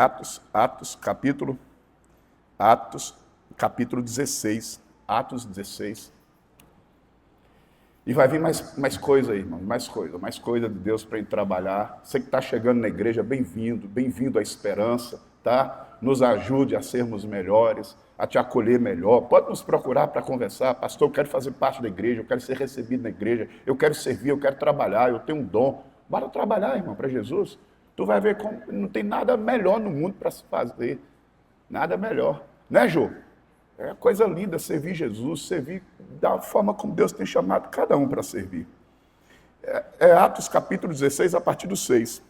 Atos, capítulo 16. Atos 16. E vai vir mais coisa aí, irmão, mais coisa de Deus para a gente trabalhar. Você que está chegando na igreja, bem-vindo à esperança, tá? Nos ajude a sermos melhores, a te acolher melhor. Pode nos procurar para conversar. Pastor, eu quero fazer parte da igreja, eu quero ser recebido na igreja, eu quero servir, eu quero trabalhar, eu tenho um dom. Bora trabalhar, irmão, para Jesus. Tu vai ver como não tem nada melhor no mundo para se fazer. Nada melhor. Né, Jô? É coisa linda servir Jesus, servir da forma como Deus tem chamado cada um para servir. É Atos capítulo 16, a partir do 6.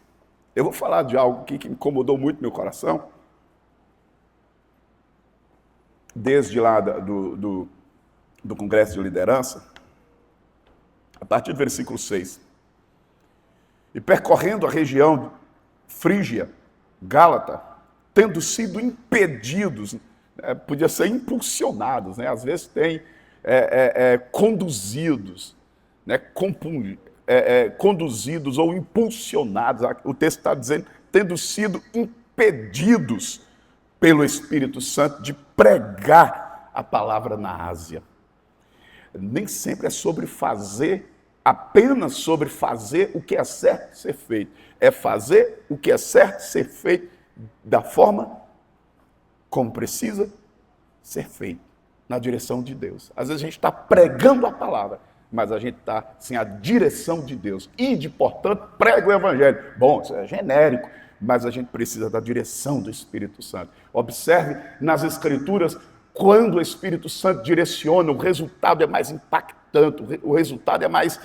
Eu vou falar de algo aqui que incomodou muito meu coração. Desde lá do Congresso de Liderança, a partir do versículo 6. E percorrendo a região Frígia, Gálata, tendo sido impedidos, podia ser impulsionados, né? Às vezes tem conduzidos, né? Conduzidos ou impulsionados. O texto está dizendo, tendo sido impedidos pelo Espírito Santo de pregar a palavra na Ásia. Nem sempre é sobre fazer, apenas sobre fazer o que é certo ser feito. É fazer o que é certo ser feito da forma como precisa ser feito, na direção de Deus. Às vezes a gente está pregando a palavra, mas a gente está sem a direção de Deus. Ide, portanto, prega o evangelho. Bom, isso é genérico, mas a gente precisa da direção do Espírito Santo. Observe nas Escrituras, quando o Espírito Santo direciona, o resultado é mais impactante, o resultado é mais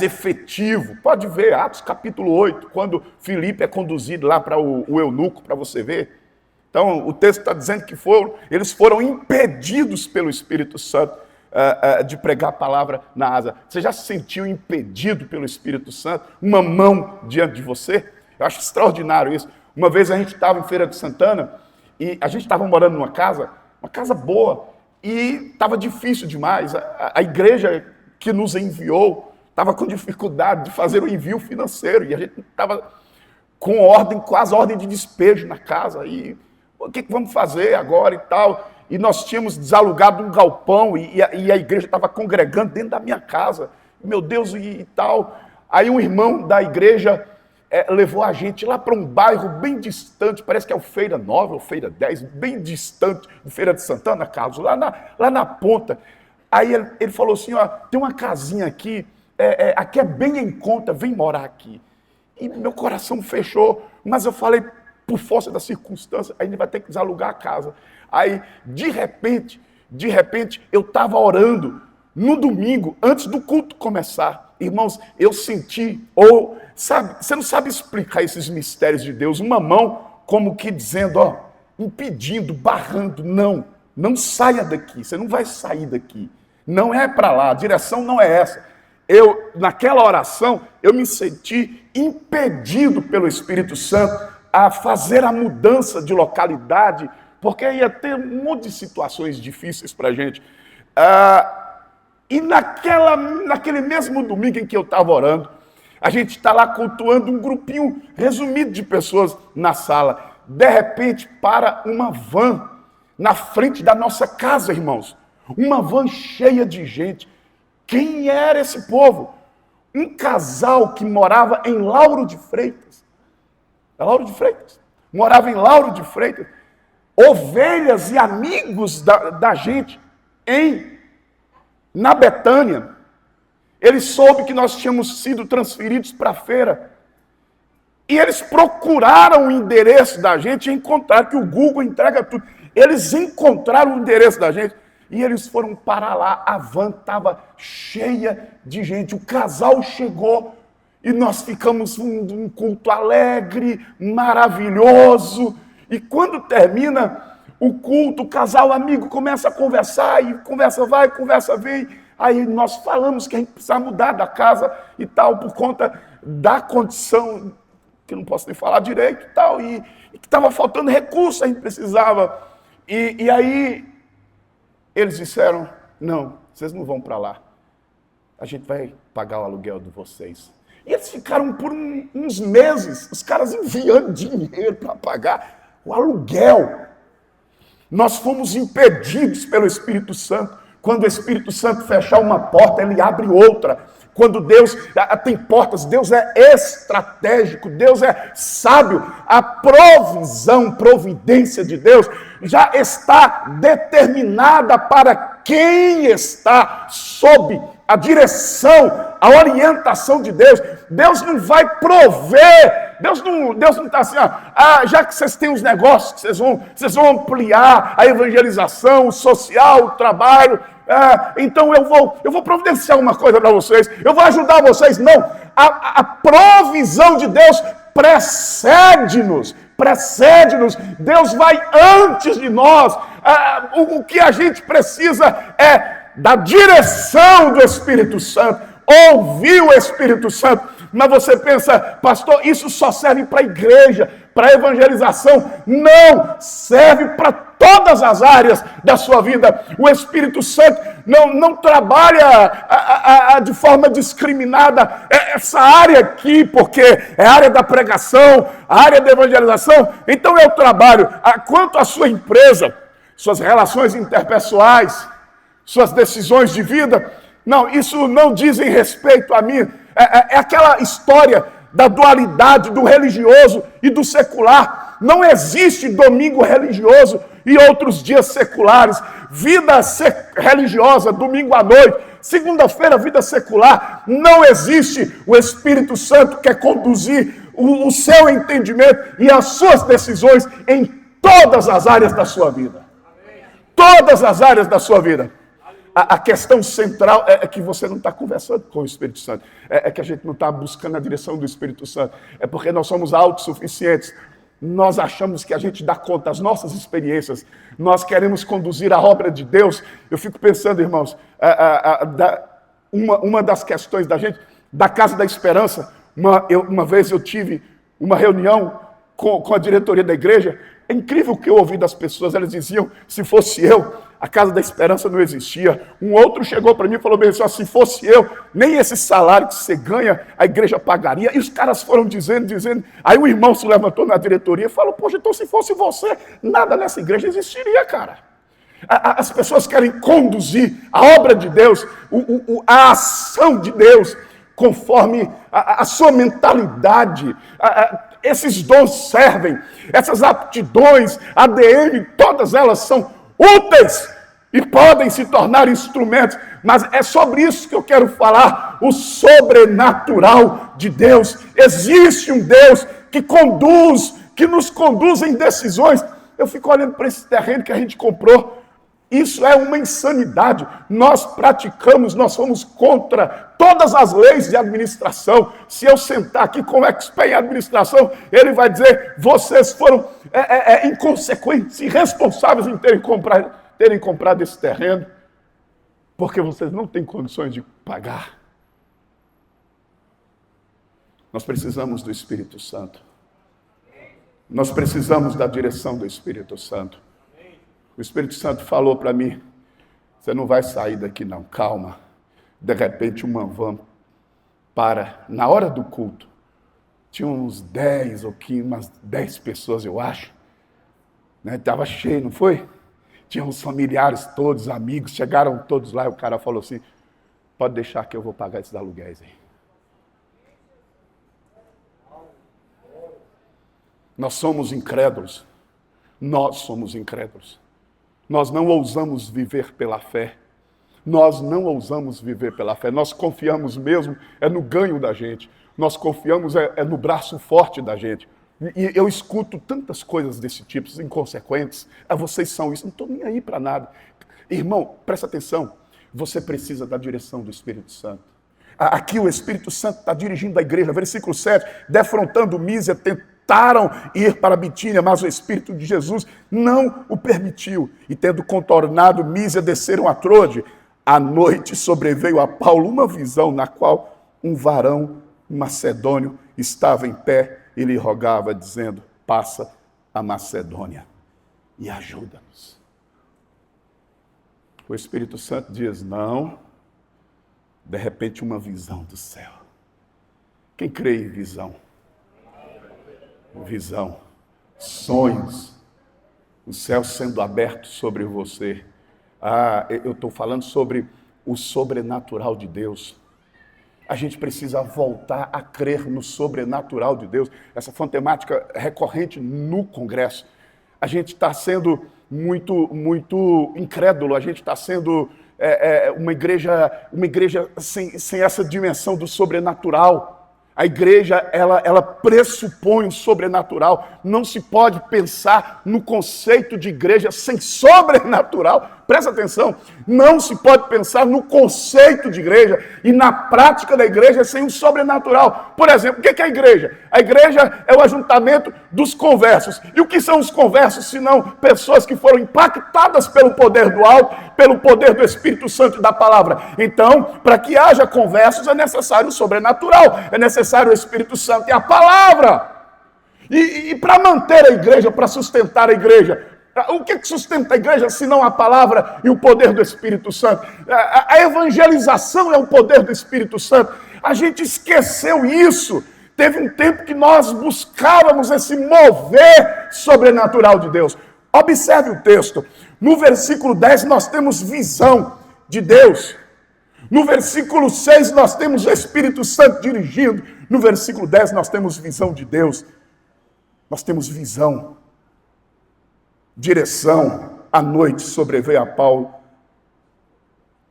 efetivo. Pode ver, Atos capítulo 8, quando Filipe é conduzido lá para o eunuco, para você ver. Então, o texto está dizendo que eles foram impedidos pelo Espírito Santo de pregar a palavra na Ásia. Você já se sentiu impedido pelo Espírito Santo? Uma mão diante de você? Eu acho extraordinário isso. Uma vez a gente estava em Feira de Santana e a gente estava morando numa casa boa, e estava difícil demais. A igreja que nos enviou estava com dificuldade de fazer o envio financeiro, e a gente estava com quase ordem de despejo na casa. E o que vamos fazer agora e tal? E nós tínhamos desalugado um galpão e a igreja estava congregando dentro da minha casa. Meu Deus, e tal. Aí um irmão da igreja levou a gente lá para um bairro bem distante, parece que é o Feira 9 ou Feira 10, bem distante de Feira de Santana, Carlos, lá na ponta. Aí ele falou assim, ó, tem uma casinha aqui, aqui é bem em conta, vem morar aqui. E meu coração fechou, mas eu falei, por força da circunstância, a gente vai ter que desalugar a casa. Aí, de repente, eu estava orando no domingo, antes do culto começar. Irmãos, eu senti, você não sabe explicar esses mistérios de Deus, uma mão como que dizendo, ó, impedindo, barrando, não saia daqui, você não vai sair daqui, não é para lá, a direção não é essa. Naquela oração, eu me senti impedido pelo Espírito Santo a fazer a mudança de localidade, porque ia ter um monte de situações difíceis para a gente. E naquele mesmo domingo em que eu estava orando, a gente está lá cultuando um grupinho resumido de pessoas na sala. De repente, para uma van na frente da nossa casa, irmãos. Uma van cheia de gente. Quem era esse povo? Um casal que morava em Lauro de Freitas. Morava em Lauro de Freitas. Ovelhas e amigos da gente na Betânia. Ele soube que nós tínhamos sido transferidos para a feira. E eles procuraram o endereço da gente e encontraram, que o Google entrega tudo. Eles encontraram o endereço da gente e eles foram parar lá. A van estava cheia de gente. O casal chegou e nós ficamos um culto alegre, maravilhoso. E quando termina o culto, o casal amigo começa a conversar, e conversa vai, conversa vem. Aí nós falamos que a gente precisa mudar da casa e tal, por conta da condição, que eu não posso nem falar direito e tal, e que estava faltando recurso, a gente precisava. E aí eles disseram, não, vocês não vão para lá, a gente vai pagar o aluguel de vocês. E eles ficaram por uns meses, os caras enviando dinheiro para pagar o aluguel. Nós fomos impedidos pelo Espírito Santo. Quando o Espírito Santo fechar uma porta, ele abre outra. Quando Deus tem portas, Deus é estratégico, Deus é sábio. A providência de Deus já está determinada para quem está sob a direção, a orientação de Deus. Deus não vai prover, Deus não está assim, já que vocês têm os negócios, que vocês vão ampliar a evangelização, o social, o trabalho, então eu vou providenciar uma coisa para vocês, eu vou ajudar vocês. Não, a provisão de Deus precede-nos, Deus vai antes de nós. O que a gente precisa é da direção do Espírito Santo, ouvir o Espírito Santo. Mas você pensa, pastor, isso só serve para a igreja, para a evangelização? Não, serve para todas as áreas da sua vida. O Espírito Santo não trabalha de forma discriminada essa área aqui, porque é a área da pregação, a área da evangelização. Então eu trabalho quanto à sua empresa, suas relações interpessoais, suas decisões de vida. Não, isso não dizem respeito a mim. É aquela história da dualidade do religioso e do secular. Não existe domingo religioso e outros dias seculares. Vida religiosa, domingo à noite. Segunda-feira, vida secular. Não existe. O Espírito Santo quer conduzir o seu entendimento e as suas decisões em todas as áreas da sua vida. Todas as áreas da sua vida. A questão central é que você não está conversando com o Espírito Santo. É que a gente não está buscando a direção do Espírito Santo. É porque nós somos autossuficientes. Nós achamos que a gente dá conta das nossas experiências. Nós queremos conduzir a obra de Deus. Eu fico pensando, irmãos, uma das questões da gente, da Casa da Esperança. Uma vez eu tive uma reunião com a diretoria da igreja. É incrível o que eu ouvi das pessoas. Elas diziam, se fosse eu, a Casa da Esperança não existia. Um outro chegou para mim e falou bem assim, se fosse eu, nem esse salário que você ganha, a igreja pagaria. E os caras foram dizendo. Aí um irmão se levantou na diretoria e falou, poxa, então se fosse você, nada nessa igreja existiria, cara. As pessoas querem conduzir a obra de Deus, a ação de Deus, conforme a sua mentalidade. Esses dons servem, essas aptidões, ADM, todas elas são úteis e podem se tornar instrumentos, mas é sobre isso que eu quero falar, o sobrenatural de Deus. Existe um Deus que nos conduz em decisões. Eu fico olhando para esse terreno que a gente comprou. Isso é uma insanidade. Nós fomos contra todas as leis de administração. Se eu sentar aqui com o expert em administração, ele vai dizer, vocês foram inconsequentes, irresponsáveis em terem comprado esse terreno, porque vocês não têm condições de pagar. Nós precisamos do Espírito Santo. Nós precisamos da direção do Espírito Santo. O Espírito Santo falou para mim, você não vai sair daqui não, calma. De repente uma van na hora do culto. Tinha uns 10 ou 15, umas 10 pessoas, eu acho. Estava cheio, não foi? Tinha uns familiares todos, amigos, chegaram todos lá e o cara falou assim, pode deixar que eu vou pagar esses aluguéis aí. Nós somos incrédulos. Nós somos incrédulos. Nós não ousamos viver pela fé. Nós não ousamos viver pela fé. Nós confiamos mesmo no ganho da gente. Nós confiamos no braço forte da gente. E eu escuto tantas coisas desse tipo, inconsequentes. Vocês são isso, não estou nem aí para nada. Irmão, presta atenção. Você precisa da direção do Espírito Santo. Aqui o Espírito Santo está dirigindo a igreja. Versículo 7. Defrontando Mísia, tentaram ir para Bitínia, mas o Espírito de Jesus não o permitiu. E tendo contornado Mísia, desceram a Trode. À noite sobreveio a Paulo uma visão na qual um varão macedônio estava em pé e lhe rogava, dizendo, passa a Macedônia e ajuda-nos. O Espírito Santo diz, não. De repente uma visão do céu. Quem crê em visão? Visão, sonhos, o céu sendo aberto sobre você. Eu estou falando sobre o sobrenatural de Deus. A gente precisa voltar a crer no sobrenatural de Deus. Essa foi uma temática recorrente no Congresso. A gente está sendo muito incrédulo, a gente está sendo uma igreja sem essa dimensão do sobrenatural. A igreja, ela pressupõe o sobrenatural. Não se pode pensar no conceito de igreja sem sobrenatural. Presta atenção, não se pode pensar no conceito de igreja e na prática da igreja sem o sobrenatural. Por exemplo, o que é a igreja? A igreja é o ajuntamento dos conversos. E o que são os conversos, senão pessoas que foram impactadas pelo poder do alto, pelo poder do Espírito Santo e da palavra? Então, para que haja conversos, é necessário o sobrenatural, é necessário o Espírito Santo e a palavra. E para manter a igreja, para sustentar a igreja, o que sustenta a igreja, se não a palavra e o poder do Espírito Santo? A evangelização é o poder do Espírito Santo. A gente esqueceu isso. Teve um tempo que nós buscávamos esse mover sobrenatural de Deus. Observe o texto. No versículo 10 nós temos visão de Deus. No versículo 6 nós temos o Espírito Santo dirigindo. No versículo 10 nós temos visão de Deus. Nós temos visão. Direção. À noite sobreveio a Paulo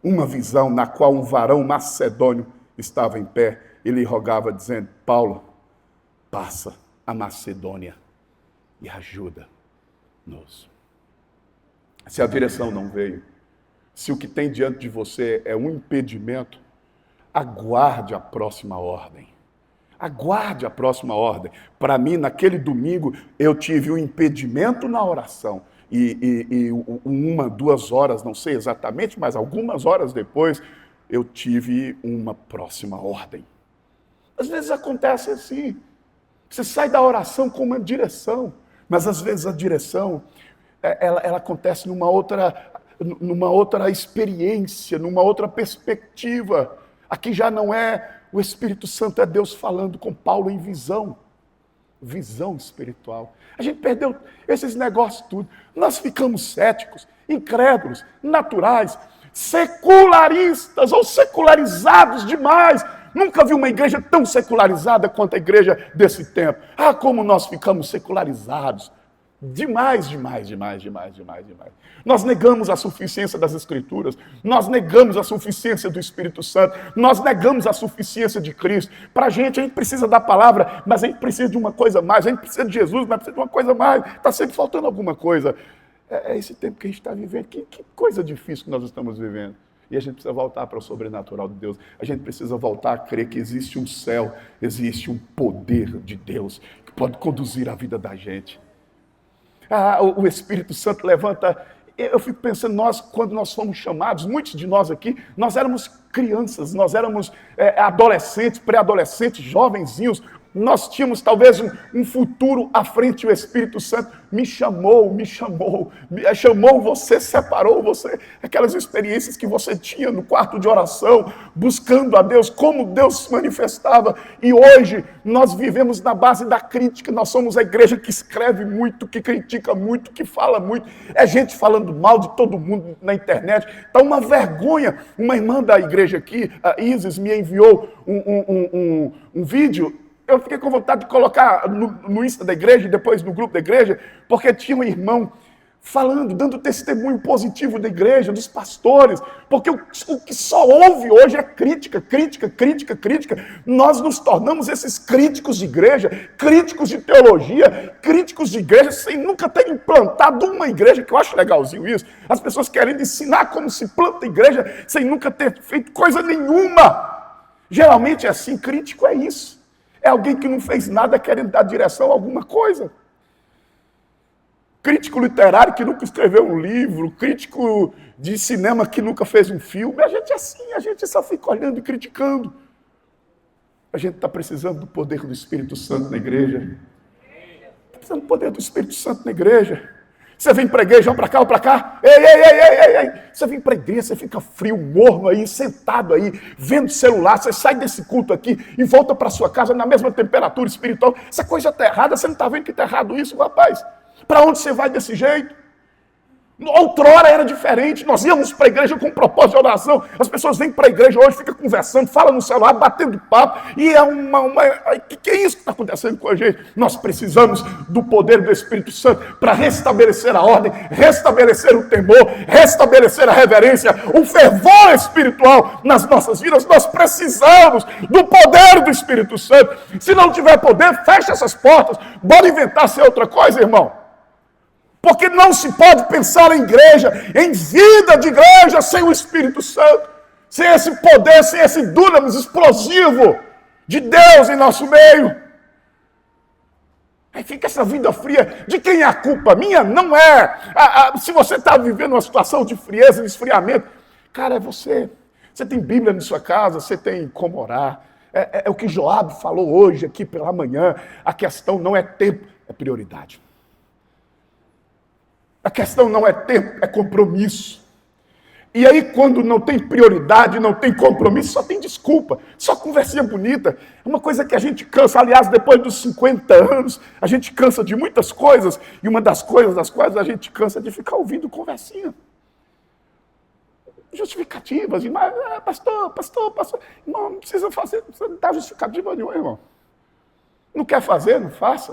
uma visão na qual um varão macedônio estava em pé e lhe rogava, dizendo: Paulo, passa a Macedônia e ajuda-nos. Se a direção não veio, se o que tem diante de você é um impedimento, aguarde a próxima ordem. Aguarde a próxima ordem. Para mim, naquele domingo, eu tive um impedimento na oração. E 1, 2 horas, não sei exatamente, mas algumas horas depois, eu tive uma próxima ordem. Às vezes acontece assim. Você sai da oração com uma direção, mas às vezes a direção, ela acontece numa outra experiência, numa outra perspectiva. Aqui já não é o Espírito Santo, é Deus falando com Paulo em visão espiritual. A gente perdeu esses negócios tudo. Nós ficamos céticos, incrédulos, naturais, secularistas ou secularizados demais. Nunca vi uma igreja tão secularizada quanto a igreja desse tempo. Como nós ficamos secularizados. Demais. Nós negamos a suficiência das Escrituras, nós negamos a suficiência do Espírito Santo, nós negamos a suficiência de Cristo. Para a gente precisa da palavra, mas a gente precisa de uma coisa mais, a gente precisa de Jesus, mas precisa de uma coisa mais, está sempre faltando alguma coisa. É esse tempo que a gente está vivendo, que coisa difícil que nós estamos vivendo. E a gente precisa voltar para o sobrenatural de Deus. A gente precisa voltar a crer que existe um céu, existe um poder de Deus que pode conduzir a vida da gente. O Espírito Santo levanta. Eu fico pensando, quando nós fomos chamados, muitos de nós aqui, nós éramos crianças, nós éramos adolescentes, pré-adolescentes, jovenzinhos. Nós tínhamos talvez um futuro à frente. O Espírito Santo me chamou, você, separou você. Aquelas experiências que você tinha no quarto de oração, buscando a Deus, como Deus se manifestava. E hoje nós vivemos na base da crítica. Nós somos a igreja que escreve muito, que critica muito, que fala muito. É gente falando mal de todo mundo na internet. Está uma vergonha. Uma irmã da igreja aqui, a Isis, me enviou um vídeo. Eu fiquei com vontade de colocar no Insta da igreja e depois no grupo da igreja, porque tinha um irmão falando, dando testemunho positivo da igreja, dos pastores, porque o que só houve hoje é crítica. Nós nos tornamos esses críticos de igreja, críticos de teologia, críticos de igreja, sem nunca ter implantado uma igreja, que eu acho legalzinho isso. As pessoas querendo ensinar como se planta igreja, sem nunca ter feito coisa nenhuma. Geralmente é assim, crítico é isso. É alguém que não fez nada querendo dar direção a alguma coisa. Crítico literário que nunca escreveu um livro, crítico de cinema que nunca fez um filme. A gente é assim, a gente só fica olhando e criticando. A gente está precisando do poder do Espírito Santo na igreja. Está precisando do poder do Espírito Santo na igreja. Você vem para a igreja, vamos para cá ou para cá. Ei. Você vem para a igreja, você fica frio, morno aí, sentado aí, vendo celular. Você sai desse culto aqui e volta para sua casa na mesma temperatura espiritual. Essa coisa está errada, você não está vendo que está errado isso, rapaz? Para onde você vai desse jeito? Outrora era diferente, nós íamos para a igreja com um propósito de oração, as pessoas vêm para a igreja hoje, ficam conversando, falam no celular, batendo papo, e é que é isso que está acontecendo com a gente? Nós precisamos do poder do Espírito Santo para restabelecer a ordem, restabelecer o temor, restabelecer a reverência, o fervor espiritual nas nossas vidas. Nós precisamos do poder do Espírito Santo. Se não tiver poder, fecha essas portas, bora inventar ser outra coisa, irmão. Porque não se pode pensar em igreja, em vida de igreja, sem o Espírito Santo, sem esse poder, sem esse dunamis explosivo de Deus em nosso meio. Aí fica essa vida fria. De quem é a culpa? Minha? Não é. Se você está vivendo uma situação de frieza, de esfriamento, cara, é você. Você tem Bíblia na sua casa, você tem como orar. É o que Joabe falou hoje aqui pela manhã. A questão não é tempo, é prioridade. A questão não é tempo, é compromisso. E aí, quando não tem prioridade, não tem compromisso, só tem desculpa, só conversinha bonita. É uma coisa que a gente cansa. Aliás, depois dos 50 anos, a gente cansa de muitas coisas. E uma das coisas das quais a gente cansa é de ficar ouvindo conversinha. Justificativas, mas, pastor. Irmão, não precisa fazer, você não dá justificativa nenhuma, irmão. Não quer fazer, não faça.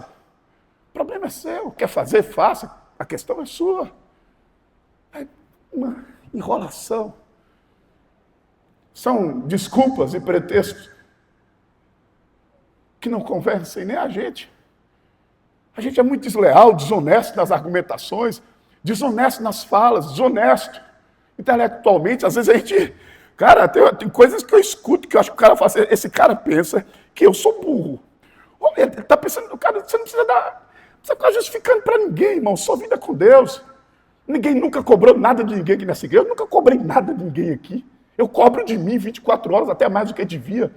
O problema é seu. Quer fazer, faça. A questão é sua. É uma enrolação. São desculpas e pretextos que não convencem nem a gente. A gente é muito desleal, desonesto nas argumentações, desonesto nas falas, desonesto intelectualmente. Às vezes a gente... Cara, tem coisas que eu escuto que eu acho que o cara fala assim, esse cara pensa que eu sou burro. Ele está pensando, cara, você não precisa dar... Você está justificando para ninguém, irmão. Sua vida é com Deus. Ninguém nunca cobrou nada de ninguém aqui nessa igreja. Eu nunca cobrei nada de ninguém aqui. Eu cobro de mim 24 horas, até mais do que devia.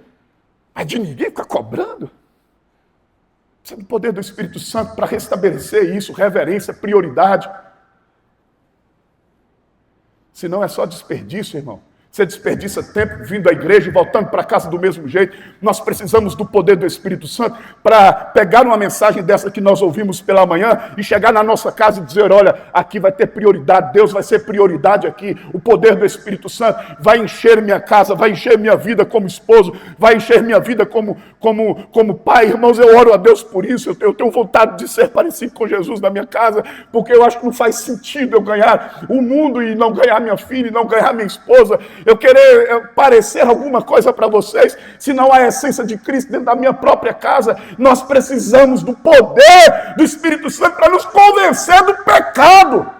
Mas de ninguém ficar cobrando. Precisa do poder do Espírito Santo para restabelecer isso, reverência, prioridade. Senão é só desperdício, irmão. Você desperdiça tempo vindo à igreja e voltando para casa do mesmo jeito. Nós precisamos do poder do Espírito Santo para pegar uma mensagem dessa que nós ouvimos pela manhã e chegar na nossa casa e dizer, olha, aqui vai ter prioridade, Deus vai ser prioridade aqui. O poder do Espírito Santo vai encher minha casa, vai encher minha vida como esposo, vai encher minha vida como pai. Irmãos, eu oro a Deus por isso. Eu tenho vontade de ser parecido com Jesus na minha casa, porque eu acho que não faz sentido eu ganhar o mundo e não ganhar minha filha, e não ganhar minha esposa. Eu querer parecer alguma coisa para vocês, se não há a essência de Cristo dentro da minha própria casa. Nós precisamos do poder do Espírito Santo para nos convencer do pecado.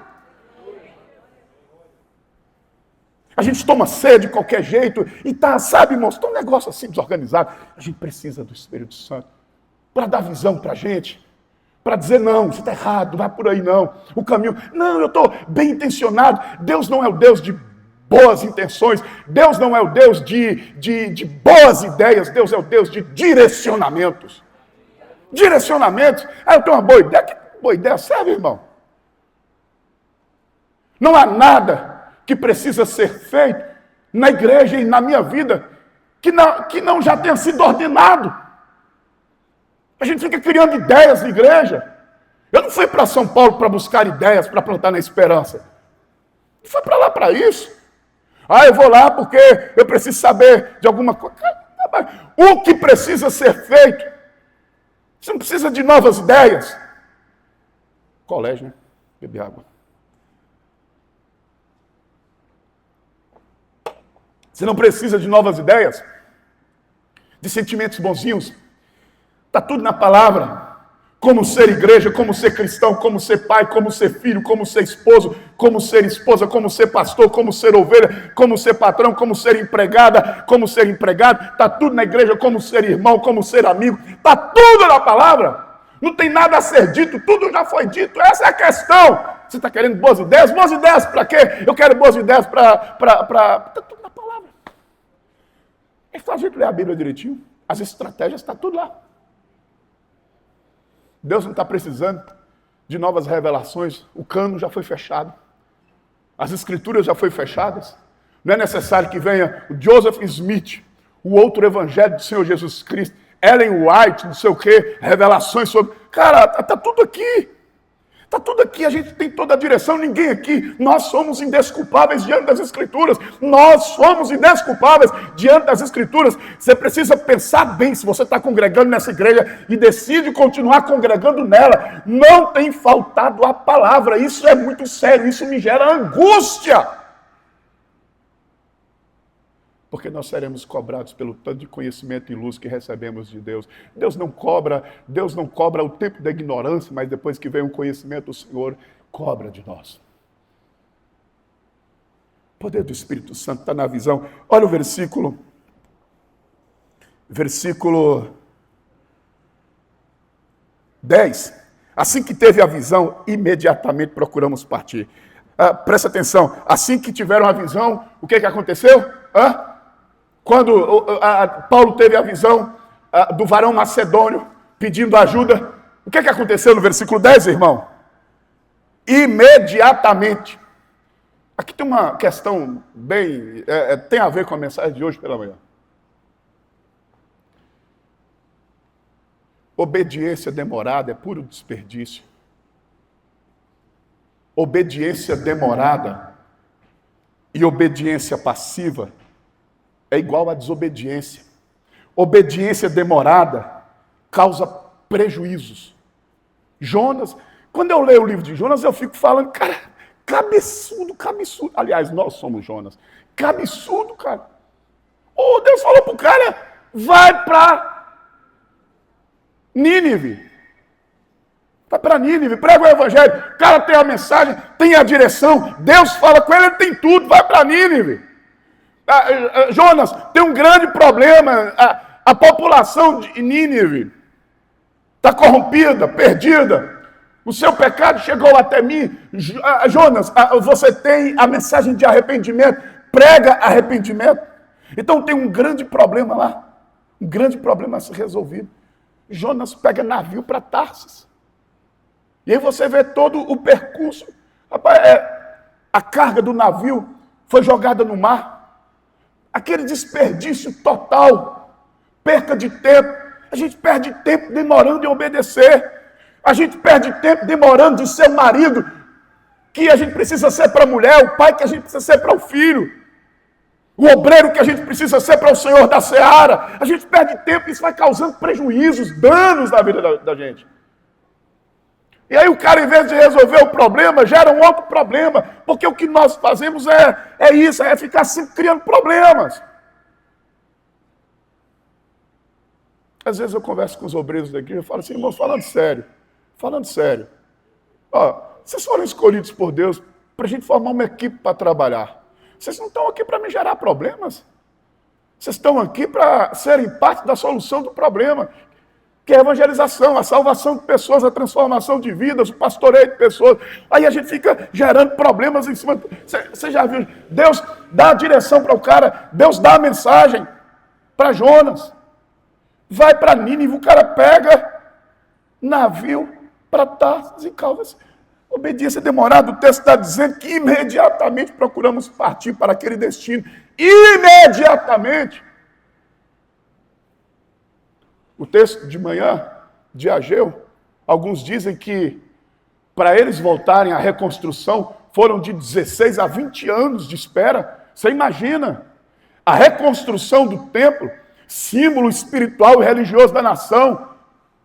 A gente toma ceia de qualquer jeito e sabe, irmãos, tá um negócio assim desorganizado. A gente precisa do Espírito Santo para dar visão para a gente, para dizer, não, você está errado, não vai por aí não. O caminho, não, eu estou bem intencionado. Deus não é o Deus de boas intenções, Deus não é o Deus de boas ideias, Deus é o Deus de direcionamentos. Direcionamentos. Eu tenho uma boa ideia. Que boa ideia serve, irmão? Não há nada que precisa ser feito na igreja e na minha vida que não já tenha sido ordenado. A gente fica criando ideias na igreja. Eu não fui para São Paulo para buscar ideias, para plantar na esperança. Não fui para lá para isso. Eu vou lá porque eu preciso saber de alguma coisa. O que precisa ser feito? Você não precisa de novas ideias. Colégio, né? Beber água. Você não precisa de novas ideias, de sentimentos bonzinhos. Está tudo na palavra. Como ser igreja, como ser cristão, como ser pai, como ser filho, como ser esposo, como ser esposa, como ser pastor, como ser ovelha, como ser patrão, como ser empregada, como ser empregado. Está tudo na igreja, como ser irmão, como ser amigo. Está tudo na palavra. Não tem nada a ser dito, tudo já foi dito. Essa é a questão. Você está querendo boas ideias? Boas ideias para quê? Eu quero boas ideias para... Está tudo na palavra. É só a gente ler a Bíblia direitinho. As estratégias, está tudo lá. Deus não está precisando de novas revelações. O cano já foi fechado. As escrituras já foram fechadas. Não é necessário que venha o Joseph Smith, o outro evangelho do Senhor Jesus Cristo, Ellen White, não sei o quê, revelações sobre... Cara, está tudo aqui. Está tudo aqui, a gente tem toda a direção, ninguém aqui. Nós somos indesculpáveis diante das Escrituras. Nós somos indesculpáveis diante das Escrituras. Você precisa pensar bem se você está congregando nessa igreja e decide continuar congregando nela. Não tem faltado a palavra. Isso é muito sério, isso me gera angústia. Porque nós seremos cobrados pelo tanto de conhecimento e luz que recebemos de Deus. Deus não cobra o tempo da ignorância, mas depois que vem o conhecimento, o Senhor cobra de nós. O poder do Espírito Santo está na visão. Olha o versículo 10. Assim que teve a visão, imediatamente procuramos partir. Presta atenção, assim que tiveram a visão, o que aconteceu? Quando Paulo teve a visão do varão macedônio pedindo ajuda, o que aconteceu no versículo 10, irmão? Imediatamente. Aqui tem uma questão bem... tem a ver com a mensagem de hoje pela manhã. Obediência demorada é puro desperdício. Obediência demorada e obediência passiva é igual a desobediência. Obediência demorada causa prejuízos. Jonas, quando eu leio o livro de Jonas, eu fico falando, cara, cabeçudo. Aliás, nós somos Jonas. Cabeçudo, cara. Deus falou pro cara, vai para Nínive. Vai para Nínive, prega o evangelho. O cara tem a mensagem, tem a direção. Deus fala com ele tem tudo, vai para Nínive. Jonas, tem um grande problema. A população de Nínive está corrompida, perdida. O seu pecado chegou até mim. Jonas, você tem a mensagem de arrependimento. Prega arrependimento. Então tem um grande problema lá. Um grande problema a ser resolvido. Jonas pega navio para Tarsis. E aí você vê todo o percurso. Rapaz, a carga do navio foi jogada no mar. Aquele desperdício total, perca de tempo. A gente perde tempo demorando em obedecer. A gente perde tempo demorando de ser o marido que a gente precisa ser para a mulher, o pai que a gente precisa ser para o filho, o obreiro que a gente precisa ser para o Senhor da seara. A gente perde tempo e isso vai causando prejuízos, danos na vida da gente. E aí o cara, em vez de resolver o problema, gera um outro problema. Porque o que nós fazemos é isso, é ficar sempre criando problemas. Às vezes eu converso com os obreiros da igreja e falo assim, irmãos, falando sério. Vocês foram escolhidos por Deus para a gente formar uma equipe para trabalhar. Vocês não estão aqui para me gerar problemas. Vocês estão aqui para serem parte da solução do problema. Que é a evangelização, a salvação de pessoas, a transformação de vidas, o pastoreio de pessoas. Aí a gente fica gerando problemas em cima. Você já viu? Deus dá a direção para o cara, Deus dá a mensagem para Jonas. Vai para Nínive, o cara pega navio para Tarsis e Caldas. Obediência demorada, o texto está dizendo que imediatamente procuramos partir para aquele destino. Imediatamente. O texto de manhã, de Ageu, alguns dizem que para eles voltarem à reconstrução foram de 16 a 20 anos de espera. Você imagina, a reconstrução do templo, símbolo espiritual e religioso da nação,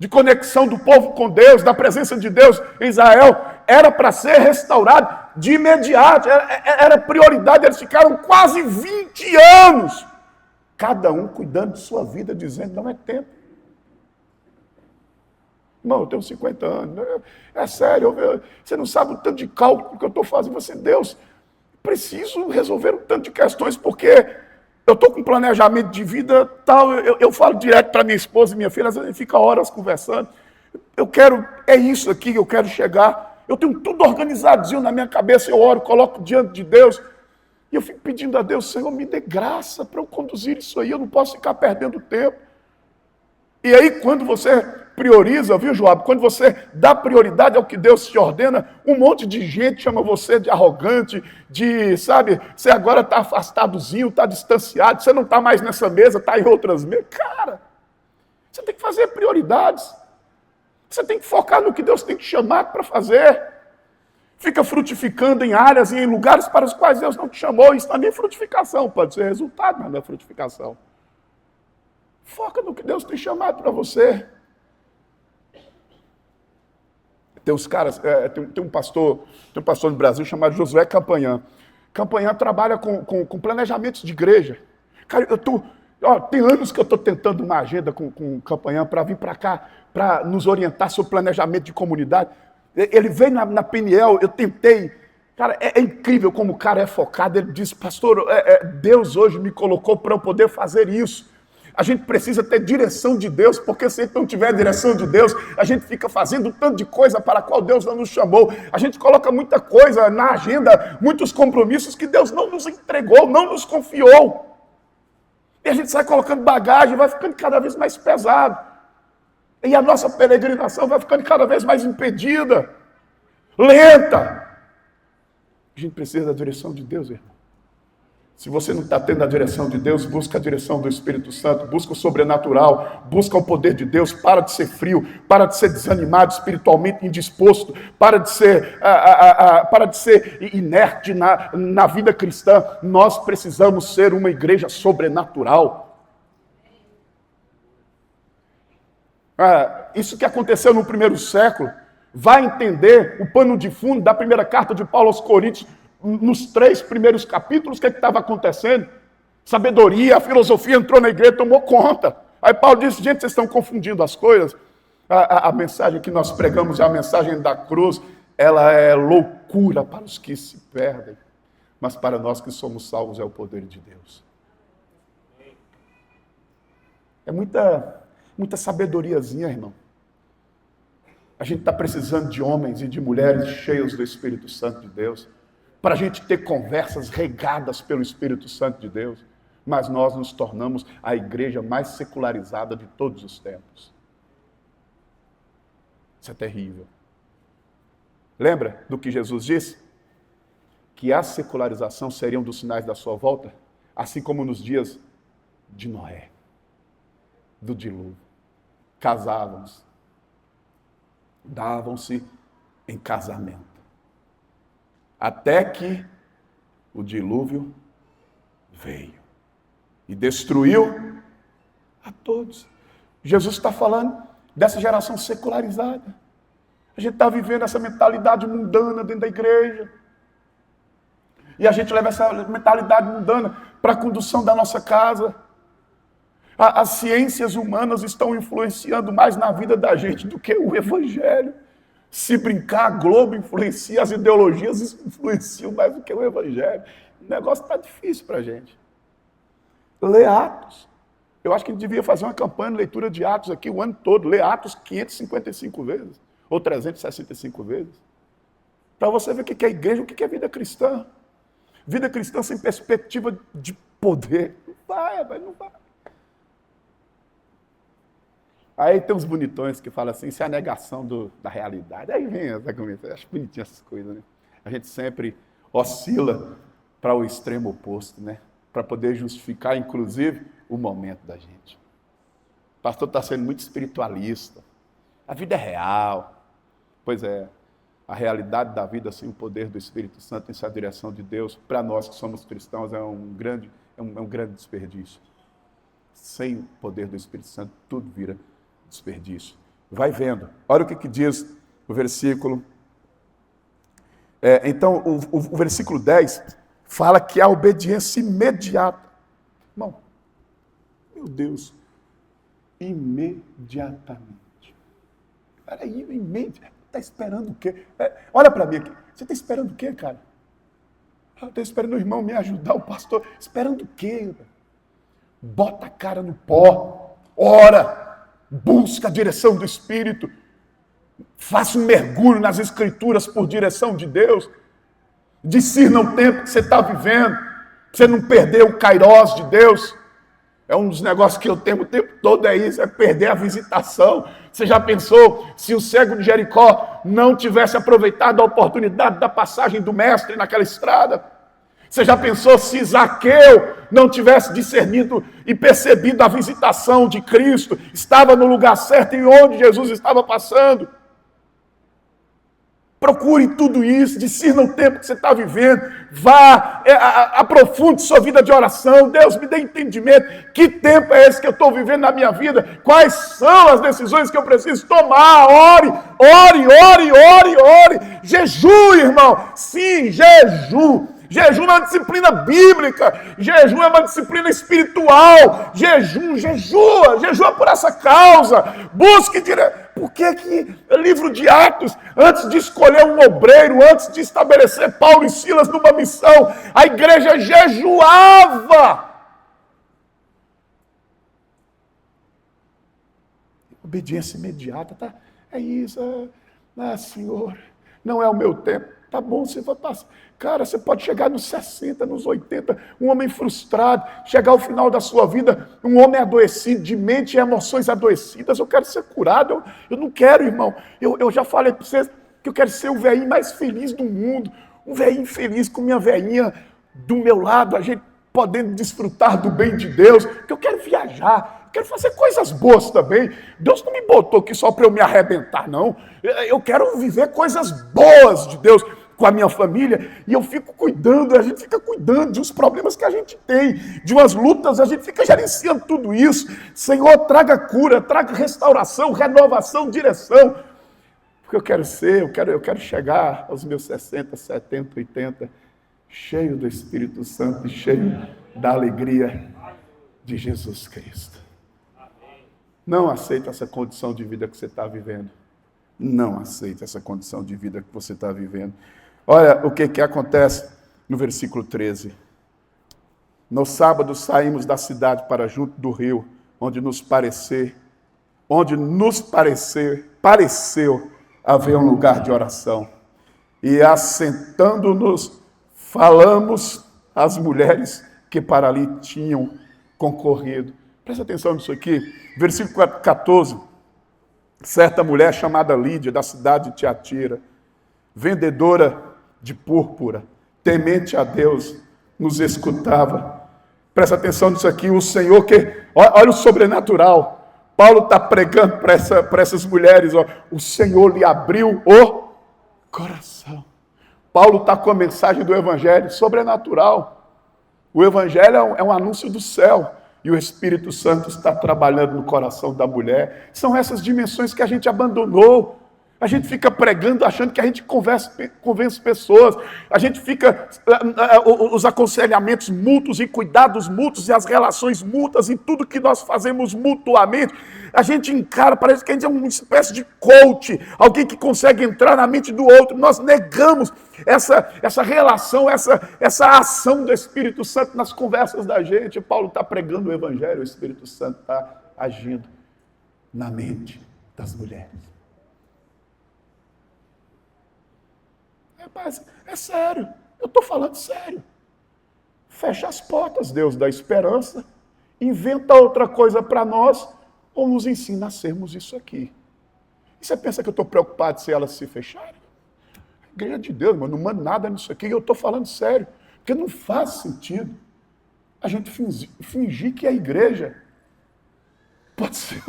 de conexão do povo com Deus, da presença de Deus em Israel, era para ser restaurado de imediato, era prioridade. Eles ficaram quase 20 anos, cada um cuidando de sua vida, dizendo, não é tempo. Irmão, eu tenho 50 anos. É sério, você não sabe o tanto de cálculo que eu estou fazendo. Você, Deus, preciso resolver um tanto de questões, porque eu estou com planejamento de vida tal. Eu falo direto para minha esposa e minha filha, às vezes a gente fica horas conversando. É isso aqui que eu quero chegar. Eu tenho tudo organizadinho na minha cabeça, eu oro, coloco diante de Deus. E eu fico pedindo a Deus, Senhor, me dê graça para eu conduzir isso aí. Eu não posso ficar perdendo tempo. E aí, quando você prioriza, viu, Joab? Quando você dá prioridade ao que Deus te ordena, um monte de gente chama você de arrogante, sabe, você agora está afastadozinho, está distanciado, você não está mais nessa mesa, está em outras mesas. Cara, você tem que fazer prioridades. Você tem que focar no que Deus tem te chamado para fazer. Fica frutificando em áreas e em lugares para os quais Deus não te chamou. Isso não é nem frutificação, pode ser resultado, mas não é frutificação. Foca no que Deus tem chamado para você. Tem uns caras, tem um pastor no Brasil chamado Josué Campanhã. Campanhã trabalha com planejamentos de igreja. Cara, tem anos que eu estou tentando uma agenda com o Campanhã para vir para cá, para nos orientar sobre planejamento de comunidade. Ele veio na PNL, eu tentei. Cara, é incrível como o cara é focado. Ele diz, pastor, Deus hoje me colocou para eu poder fazer isso. A gente precisa ter direção de Deus, porque se não tiver direção de Deus, a gente fica fazendo tanto de coisa para a qual Deus não nos chamou. A gente coloca muita coisa na agenda, muitos compromissos que Deus não nos entregou, não nos confiou. E a gente sai colocando bagagem, vai ficando cada vez mais pesado. E a nossa peregrinação vai ficando cada vez mais impedida, lenta. A gente precisa da direção de Deus, irmão. Se você não está tendo a direção de Deus, busca a direção do Espírito Santo, busca o sobrenatural, busca o poder de Deus, para de ser frio, para de ser desanimado, espiritualmente indisposto, para de ser inerte na vida cristã. Nós precisamos ser uma igreja sobrenatural. Isso que aconteceu no primeiro século, vai entender o pano de fundo da primeira carta de Paulo aos Coríntios, nos 3 primeiros capítulos, o que estava acontecendo? Sabedoria, a filosofia entrou na igreja, tomou conta. Aí Paulo disse, gente, vocês estão confundindo as coisas. A mensagem que nós pregamos é a mensagem da cruz, ela é loucura para os que se perdem, mas para nós que somos salvos é o poder de Deus. É muita sabedoriazinha, irmão. A gente está precisando de homens e de mulheres cheios do Espírito Santo de Deus, para a gente ter conversas regadas pelo Espírito Santo de Deus, mas nós nos tornamos a igreja mais secularizada de todos os tempos. Isso é terrível. Lembra do que Jesus disse? Que a secularização seria um dos sinais da sua volta, assim como nos dias de Noé, do dilúvio. Casavam-se, davam-se em casamento. Até que o dilúvio veio e destruiu a todos. Jesus está falando dessa geração secularizada. A gente está vivendo essa mentalidade mundana dentro da igreja. E a gente leva essa mentalidade mundana para a condução da nossa casa. As ciências humanas estão influenciando mais na vida da gente do que o Evangelho. Se brincar, a Globo influencia, as ideologias influenciam mais do que o Evangelho. O negócio está difícil para a gente. Lê Atos. Eu acho que a gente devia fazer uma campanha de leitura de Atos aqui o ano todo. Lê Atos 555 vezes, ou 365 vezes. Para você ver o que é igreja, o que é vida cristã. Vida cristã sem perspectiva de poder. Não vai, não vai. Aí tem uns bonitões que falam assim, isso é a negação da realidade. Aí vem essa coisa, eu acho bonitinho essas coisas, né? A gente sempre oscila para o extremo oposto, né? Para poder justificar, inclusive, o momento da gente. O pastor está sendo muito espiritualista. A vida é real. Pois é, a realidade da vida sem o poder do Espírito Santo, sem a direção de Deus, para nós que somos cristãos, é um grande desperdício. Sem o poder do Espírito Santo, tudo vira desperdício. Vai vendo. Olha o que diz o versículo. Então, o versículo 10 fala que a obediência imediata. Irmão, meu Deus, imediatamente. Peraí, imediatamente. Está esperando o quê? Olha para mim aqui. Você está esperando o quê, cara? Eu estou esperando o irmão me ajudar, o pastor. Esperando o quê? Bota a cara no pó. Ora. Busca a direção do Espírito. Faça um mergulho nas Escrituras por direção de Deus. Discirna o tempo que você está vivendo. Para você não perder o kairós de Deus. É um dos negócios que eu tenho o tempo todo, é isso, é perder a visitação. Você já pensou se o cego de Jericó não tivesse aproveitado a oportunidade da passagem do mestre naquela estrada? Você já pensou se Zaqueu não tivesse discernido e percebido a visitação de Cristo, estava no lugar certo e onde Jesus estava passando? Procure tudo isso, discirna o tempo que você está vivendo, vá, aprofunde sua vida de oração. Deus, me dê entendimento. Que tempo é esse que eu estou vivendo na minha vida? Quais são as decisões que eu preciso tomar? Ore. Jejum, irmão. Sim, jejum. Jejum é uma disciplina bíblica, jejum é uma disciplina espiritual, jejua por essa causa, busque direto. Por que livro de Atos, antes de escolher um obreiro, antes de estabelecer Paulo e Silas numa missão, a igreja jejuava? Obediência imediata, tá? É isso, Senhor, não é o meu tempo. Tá bom, você vai passar. Cara, você pode chegar nos 60, nos 80, um homem frustrado, chegar ao final da sua vida, um homem adoecido, de mente e emoções adoecidas. Eu quero ser curado, eu não quero, irmão. Eu já falei para vocês que eu quero ser o velhinho mais feliz do mundo, um velhinho feliz com minha velhinha do meu lado, a gente podendo desfrutar do bem de Deus, que eu quero viajar, eu quero fazer coisas boas também. Deus não me botou aqui só para eu me arrebentar, não. Eu quero viver coisas boas de Deus com a minha família, e eu fico cuidando, a gente fica cuidando de uns problemas que a gente tem, de umas lutas, a gente fica gerenciando tudo isso. Senhor, traga cura, traga restauração, renovação, direção. Porque eu quero chegar aos meus 60, 70, 80, cheio do Espírito Santo e cheio da alegria de Jesus Cristo. Não aceita essa condição de vida que você está vivendo. Não aceita essa condição de vida que você está vivendo. Olha o que acontece no versículo 13. No sábado saímos da cidade para junto do rio, onde nos pareceu haver um lugar de oração. E assentando-nos, falamos às mulheres que para ali tinham concorrido. Presta atenção nisso aqui. Versículo 14. Certa mulher chamada Lídia, da cidade de Tiatira, vendedora de púrpura, temente a Deus, nos escutava. Presta atenção nisso aqui, o Senhor olha o sobrenatural. Paulo está pregando para essas mulheres, o Senhor lhe abriu o coração. Paulo está com a mensagem do Evangelho sobrenatural. O Evangelho é um anúncio do céu. E o Espírito Santo está trabalhando no coração da mulher. São essas dimensões que a gente abandonou. A gente fica pregando, achando que a gente convence pessoas. A gente fica, os aconselhamentos mútuos e cuidados mútuos e as relações mútuas e tudo que nós fazemos mutuamente. A gente encara, parece que a gente é uma espécie de coach, alguém que consegue entrar na mente do outro. Nós negamos essa relação, essa ação do Espírito Santo nas conversas da gente. Paulo está pregando o Evangelho, o Espírito Santo está agindo na mente das mulheres. Mas é sério, eu estou falando sério. Fecha as portas, Deus dá esperança, inventa outra coisa para nós, ou nos ensina a sermos isso aqui. E você pensa que eu estou preocupado se elas se fecharem? A igreja de Deus, mas não manda nada nisso aqui, eu estou falando sério, porque não faz sentido a gente fingir que a igreja pode ser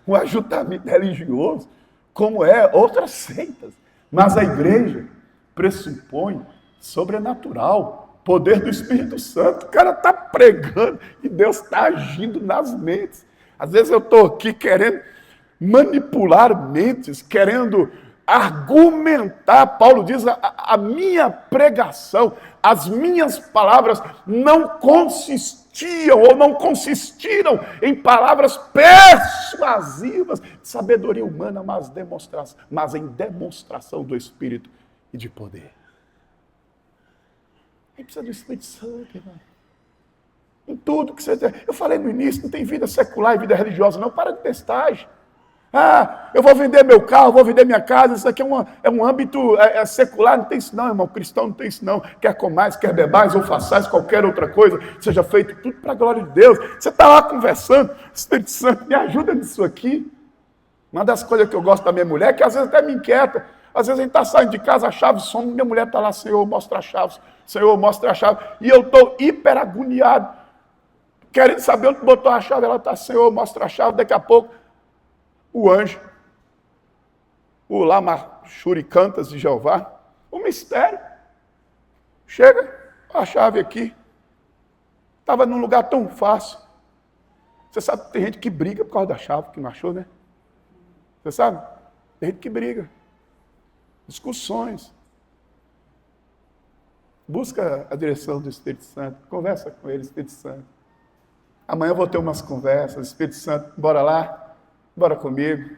um ajuntamento religioso, como outras seitas, mas a igreja pressupõe sobrenatural, poder do Espírito Santo. O cara está pregando e Deus está agindo nas mentes. Às vezes eu estou aqui querendo manipular mentes, querendo argumentar. Paulo diz, a minha pregação, as minhas palavras não consistiam ou não consistiram em palavras persuasivas de sabedoria humana, mas em demonstração do Espírito e de poder. A gente precisa do Espírito Santo, irmão. Em tudo que você... Eu falei no início, não tem vida secular e vida religiosa, não. Para de testagem. Eu vou vender meu carro, vou vender minha casa, isso aqui é um âmbito secular, não tem isso não, irmão. Cristão não tem isso não. Quer comais, quer bebais ou façais qualquer outra coisa, seja feito tudo para a glória de Deus. Você está lá conversando, Espírito Santo, me ajuda nisso aqui. Uma das coisas que eu gosto da minha mulher, que às vezes até me inquieta, Às vezes a gente está saindo de casa, a chave some, minha mulher está lá, Senhor, mostra a chave, Senhor, mostra a chave. E eu estou hiper agoniado, querendo saber onde botou a chave. Ela está, Senhor, mostra a chave. Daqui a pouco, o anjo, o Lama Shurikantas de Jeová, o mistério, chega, a chave aqui. Estava num lugar tão fácil. Você sabe que tem gente que briga por causa da chave, que não achou, né? Você sabe? Tem gente que briga. Discussões. Busca a direção do Espírito Santo. Conversa com ele, Espírito Santo. Amanhã eu vou ter umas conversas. Espírito Santo, bora lá. Bora comigo.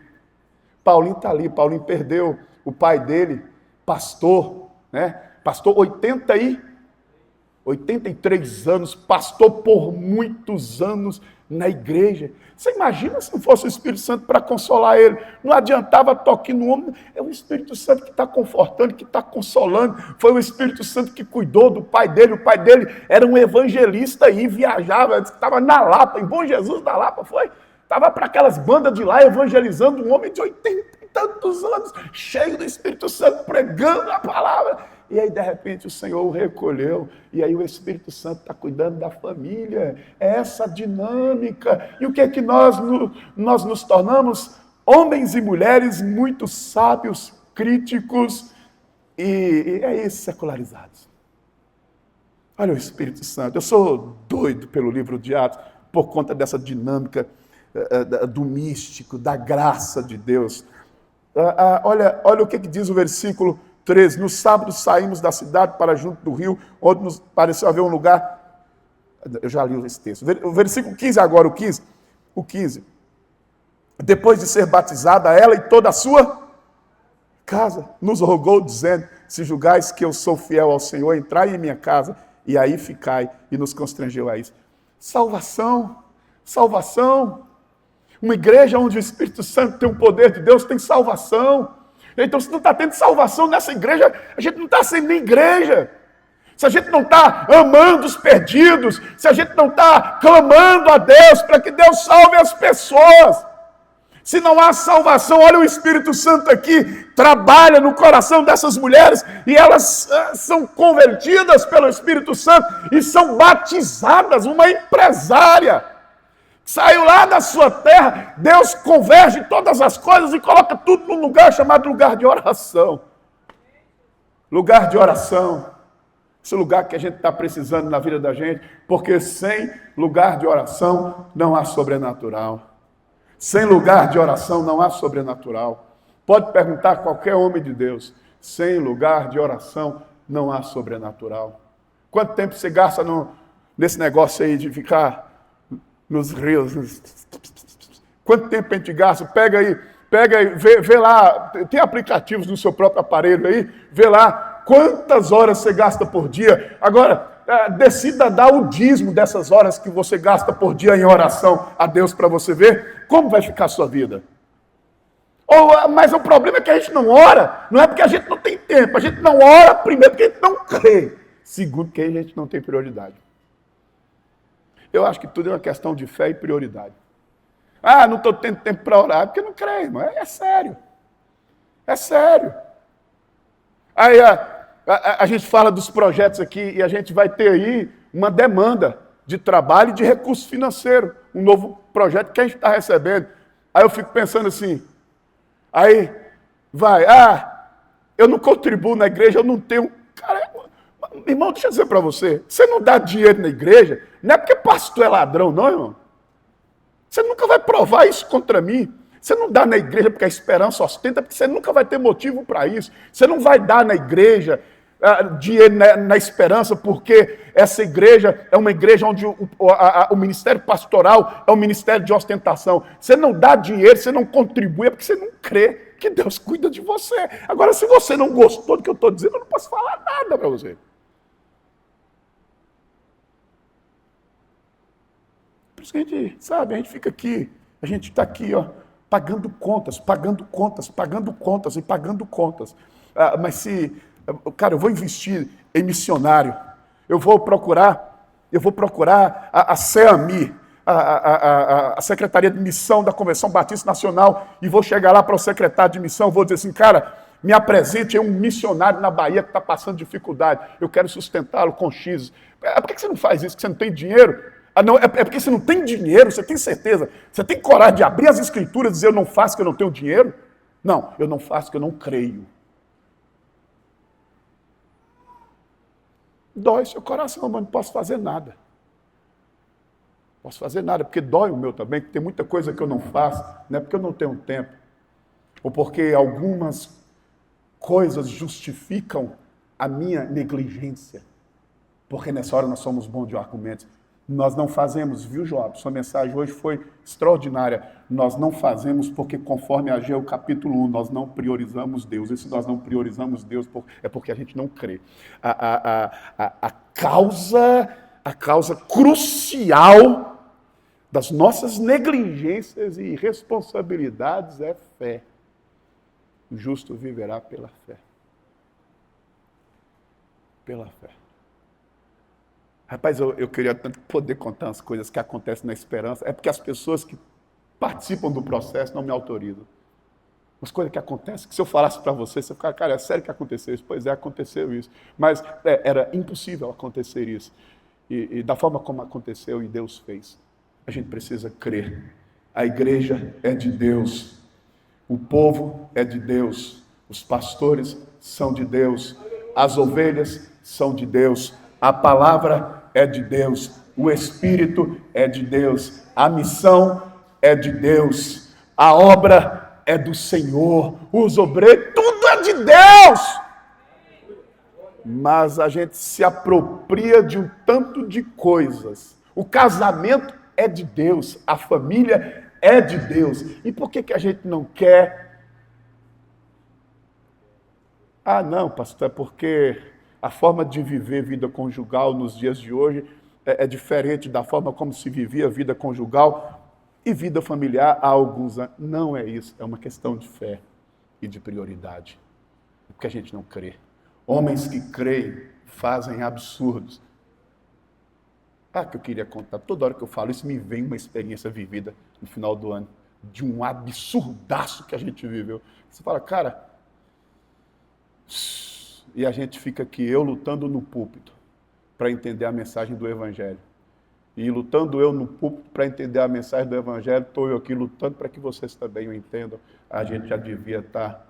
Paulinho está ali. Paulinho perdeu o pai dele, pastor, né? Pastor 83 anos, pastor por muitos anos na igreja. Você imagina se não fosse o Espírito Santo para consolar ele? Não adiantava toque no homem. É o Espírito Santo que está confortando, que está consolando. Foi o Espírito Santo que cuidou do pai dele. O pai dele era um evangelista e viajava, estava na Lapa, em Bom Jesus da Lapa, foi? Estava para aquelas bandas de lá evangelizando um homem de 80 e tantos anos, cheio do Espírito Santo, pregando a palavra. E aí, de repente, o Senhor o recolheu. E aí o Espírito Santo está cuidando da família. É essa dinâmica. E o que é que nós nos tornamos? Homens e mulheres muito sábios, críticos e é isso, secularizados. Olha o Espírito Santo. Eu sou doido pelo livro de Atos por conta dessa dinâmica do místico, da graça de Deus. Olha o que diz o versículo 13. No sábado saímos da cidade para junto do rio, onde nos pareceu haver um lugar. Eu já li esse texto. O versículo 15 agora, o 15. Depois de ser batizada, ela e toda a sua casa, nos rogou, dizendo: se julgais que eu sou fiel ao Senhor, entrai em minha casa, e aí ficai. E nos constrangeu a isso. Salvação. Uma igreja onde o Espírito Santo tem o poder de Deus, tem salvação. Então, se não está tendo salvação nessa igreja, a gente não está sendo igreja. Se a gente não está amando os perdidos, se a gente não está clamando a Deus para que Deus salve as pessoas, se não há salvação, olha o Espírito Santo aqui, trabalha no coração dessas mulheres e elas são convertidas pelo Espírito Santo e são batizadas. Uma empresária saiu lá da sua terra, Deus converge todas as coisas e coloca tudo num lugar chamado lugar de oração. Lugar de oração. Esse lugar que a gente está precisando na vida da gente, porque sem lugar de oração não há sobrenatural. Sem lugar de oração não há sobrenatural. Pode perguntar a qualquer homem de Deus. Sem lugar de oração não há sobrenatural. Quanto tempo você gasta nesse negócio aí de ficar nos rios? Quanto tempo a gente gasta? Pega aí, vê lá, tem aplicativos no seu próprio aparelho aí, vê lá quantas horas você gasta por dia. Agora, decida dar o dízimo dessas horas que você gasta por dia em oração a Deus para você ver como vai ficar a sua vida. Mas o problema é que a gente não ora, não é porque a gente não tem tempo, a gente não ora primeiro porque a gente não crê, segundo porque a gente não tem prioridade. Eu acho que tudo é uma questão de fé e prioridade. Não estou tendo tempo para orar, porque não creio, irmão. É sério. É sério. Aí a gente fala dos projetos aqui e a gente vai ter aí uma demanda de trabalho e de recurso financeiro. Um novo projeto que a gente está recebendo. Aí eu fico pensando assim, eu não contribuo na igreja, eu não tenho... Cara, irmão, deixa eu dizer para você, você não dá dinheiro na igreja, não é porque pastor é ladrão, não, irmão. Você nunca vai provar isso contra mim. Você não dá na igreja porque a esperança ostenta, porque você nunca vai ter motivo para isso. Você não vai dar na igreja dinheiro na esperança, porque essa igreja é uma igreja onde o ministério pastoral é um ministério de ostentação. Você não dá dinheiro, você não contribui, é porque você não crê que Deus cuida de você. Agora, se você não gostou do que eu estou dizendo, eu não posso falar nada para você. Por isso que a gente fica aqui, a gente está aqui, pagando contas. Mas eu vou investir em missionário, eu vou procurar a CEAMI, a Secretaria de Missão da Convenção Batista Nacional, e vou chegar lá para o secretário de missão, vou dizer assim, cara, Me apresente um missionário na Bahia que está passando dificuldade. Eu quero sustentá-lo com X. Por que você não faz isso? Porque você não tem dinheiro? Ah, não, é porque você não tem dinheiro, você tem certeza. Você tem coragem de abrir as escrituras e dizer, eu não faço porque eu não tenho dinheiro? Não, eu não faço porque eu não creio. Dói seu coração, mas não posso fazer nada. Não posso fazer nada, porque dói o meu também, porque tem muita coisa que eu não faço, não é porque eu não tenho tempo, ou porque algumas coisas justificam a minha negligência. Porque nessa hora nós somos bons de argumentos. Nós não fazemos, viu, Joab? Sua mensagem hoje foi extraordinária. Nós não fazemos porque, conforme Ageu capítulo 1, nós não priorizamos Deus. E se nós não priorizamos Deus, é porque a gente não crê. A causa crucial das nossas negligências e irresponsabilidades é fé. O justo viverá pela fé. Pela fé. Rapaz, eu queria tanto poder contar as coisas que acontecem na esperança. É porque as pessoas que participam do processo não me autorizam. Umas coisas que acontecem, que se eu falasse para você ficaria, cara, é sério que aconteceu isso? Pois é, aconteceu isso. Mas era impossível acontecer isso. E da forma como aconteceu e Deus fez. A gente precisa crer. A igreja é de Deus. O povo é de Deus. Os pastores são de Deus. As ovelhas são de Deus. A palavra é de Deus, o Espírito é de Deus, a missão é de Deus, a obra é do Senhor, os obreiros, tudo é de Deus. Mas a gente se apropria de um tanto de coisas. O casamento é de Deus, a família é de Deus. E por que a gente não quer? Ah, não, pastor, é porque a forma de viver vida conjugal nos dias de hoje é diferente da forma como se vivia vida conjugal e vida familiar há alguns anos. Não é isso, é uma questão de fé e de prioridade. Porque a gente não crê. Homens que creem fazem absurdos. Que eu queria contar. Toda hora que eu falo isso, me vem uma experiência vivida no final do ano, de um absurdaço que a gente viveu. Você fala, cara... E a gente fica aqui, eu lutando no púlpito para entender a mensagem do Evangelho. E lutando eu no púlpito para entender a mensagem do Evangelho, estou eu aqui lutando para que vocês também o entendam. A gente já devia estar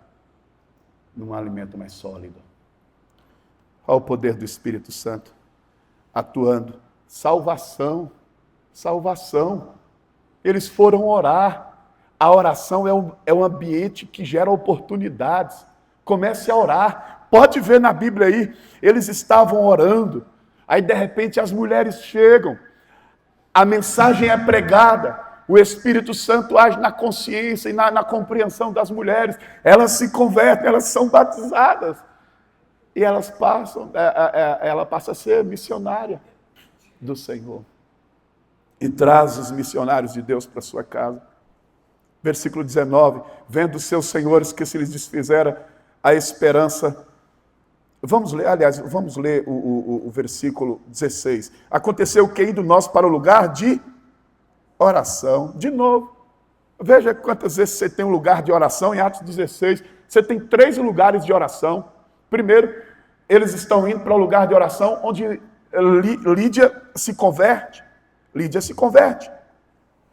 num alimento mais sólido. Olha o poder do Espírito Santo atuando. Salvação. Salvação. Eles foram orar. A oração é um ambiente que gera oportunidades. Comece a orar. Pode ver na Bíblia aí, eles estavam orando, aí de repente as mulheres chegam, a mensagem é pregada, o Espírito Santo age na consciência e na compreensão das mulheres, elas se convertem, elas são batizadas, e ela passa a ser missionária do Senhor, e traz os missionários de Deus para sua casa. Versículo 19, vendo os seus senhores que se lhes desfizera a esperança. Vamos ler o versículo 16. Aconteceu que indo nós para o lugar de oração. De novo, veja quantas vezes você tem um lugar de oração em Atos 16. Você tem 3 lugares de oração. Primeiro, eles estão indo para o lugar de oração onde Lídia se converte. Lídia se converte.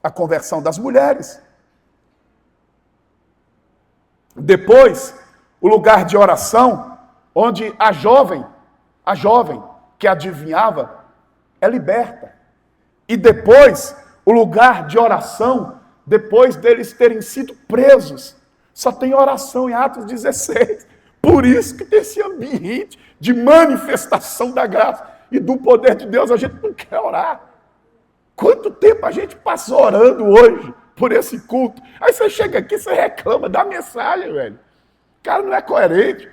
A conversão das mulheres. Depois, o lugar de oração onde a jovem que adivinhava é liberta. E depois, o lugar de oração, depois deles terem sido presos, só tem oração em Atos 16. Por isso que tem esse ambiente de manifestação da graça e do poder de Deus. A gente não quer orar. Quanto tempo a gente passou orando hoje por esse culto? Aí você chega aqui, você reclama da mensagem, velho. O cara não é coerente.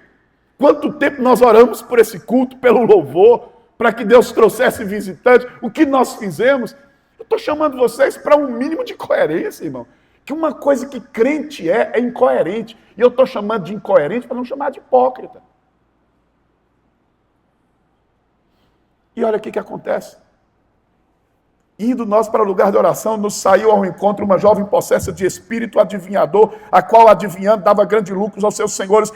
Quanto tempo nós oramos por esse culto, pelo louvor, para que Deus trouxesse visitantes? O que nós fizemos? Eu estou chamando vocês para um mínimo de coerência, irmão. Que uma coisa que crente é incoerente. E eu estou chamando de incoerente para não chamar de hipócrita. E olha o que acontece. Indo nós para o lugar de oração, nos saiu ao encontro uma jovem possessa de espírito adivinhador, a qual, adivinhando, dava grande lucros aos seus senhores.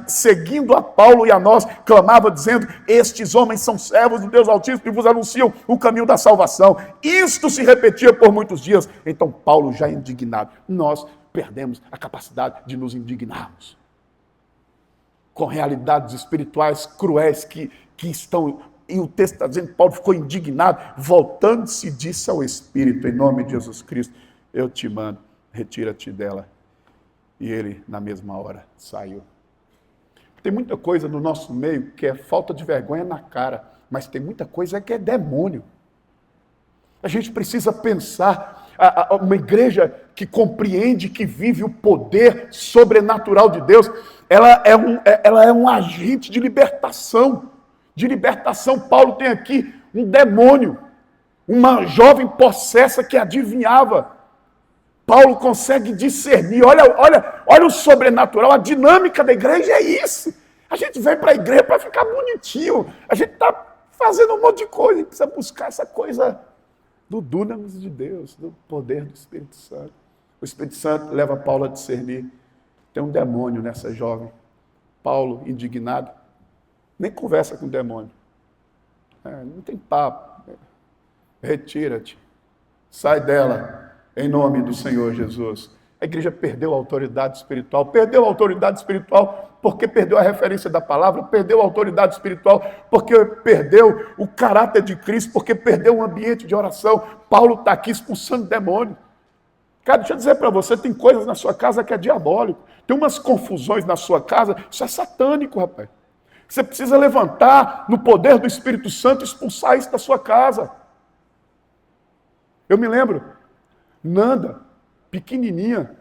Seguindo a Paulo e a nós, clamava, dizendo: estes homens são servos do Deus Altíssimo e vos anunciam o caminho da salvação. Isto se repetia por muitos dias. Então Paulo, já indignado, nós perdemos a capacidade de nos indignarmos com realidades espirituais cruéis que estão... E o texto está dizendo que Paulo ficou indignado, voltando-se, disse ao Espírito, em nome de Jesus Cristo: eu te mando, retira-te dela. E ele, na mesma hora, saiu. Tem muita coisa no nosso meio que é falta de vergonha na cara, mas tem muita coisa que é demônio. A gente precisa pensar, uma igreja que compreende, que vive o poder sobrenatural de Deus, ela é um agente de libertação. Paulo tem aqui um demônio, uma jovem possessa que adivinhava. Paulo consegue discernir. Olha o sobrenatural, a dinâmica da igreja é isso. A gente vem para a igreja para ficar bonitinho, a gente está fazendo um monte de coisa, a gente precisa buscar essa coisa do dunamis de Deus, do poder do Espírito Santo. O Espírito Santo leva Paulo a discernir. Tem um demônio nessa jovem. Paulo, indignado, nem conversa com o demônio. Não tem papo. Retira-te. Sai dela, em nome do Senhor Jesus. A igreja perdeu a autoridade espiritual. Perdeu a autoridade espiritual porque perdeu a referência da palavra. Perdeu a autoridade espiritual porque perdeu o caráter de Cristo. Porque perdeu o ambiente de oração. Paulo está aqui expulsando demônio. Cara, deixa eu dizer para você, tem coisas na sua casa que é diabólico. Tem umas confusões na sua casa, isso é satânico, rapaz. Você precisa levantar no poder do Espírito Santo e expulsar isso da sua casa. Eu me lembro, Nanda, pequenininha,